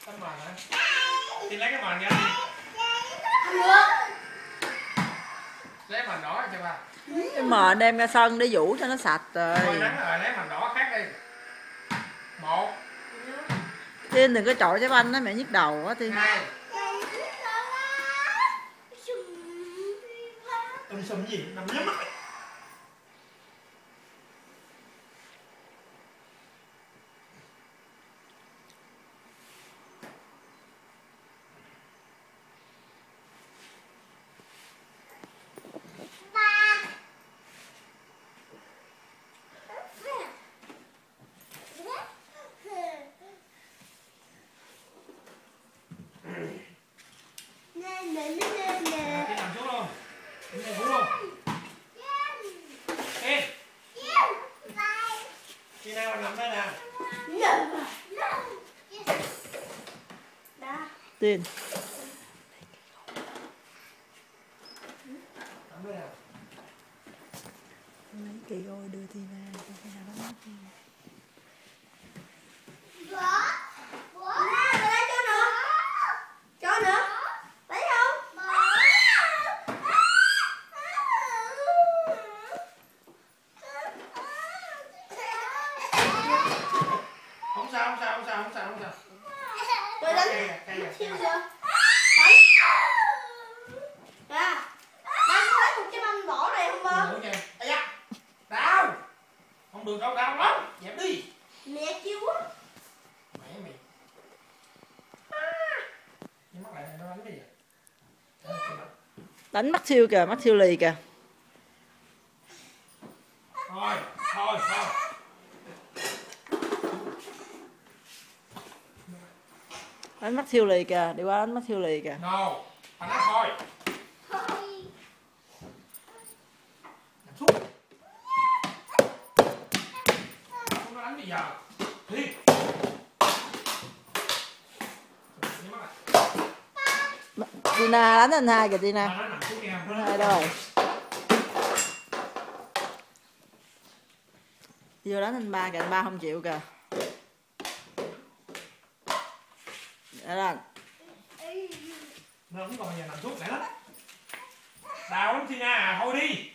Tấm mền hả? Thì lấy cái mền ra đi. Lấy mền đỏ cho ba. Cái mền đem ra sân để vũ cho nó sạch rồi. Thôi nắng rồi, lấy mền đỏ khác đi. 1. Tiên đừng có chọi trái banh đó, mẹ nhức đầu quá Tiên. 2. Sùm gì? Nằm nhắm mắt. Cái nằm xuống luôn. Cái này xuống luôn. Ê. Khi nào nằm đây nè. Tiên. Nằm đây nè. Lấy cây gôi đưa Tiên ra, cho khi nào nó mất đi. Không sao. Rồi đánh siêu chưa? Đánh lấy một cái banh bỏ này không ba? Ây da. Đau. Không được đâu, đau lắm. Dẹp đi. Mẹ kêu quá. Mẹ mày. Nhưng mắt lại này nó đánh cái gì vậy? Đánh mắt siêu kìa, mắt siêu lì kìa. Thôi. Đánh mắt siêu lì kìa, đi qua đánh mắt siêu lì kìa. No. Anh nói thôi. Nằm xuống. Không nó đánh bây giờ. Đi. Tina đánh anh hai kìa Tina. Nó nằm xuống nha. Hai đâu rồi? Vô đánh anh ba kìa, anh ba không chịu kìa. Để lên. Nó không còn giờ nằm xuống lại lắm. Đau lắm Tina à, thôi đi.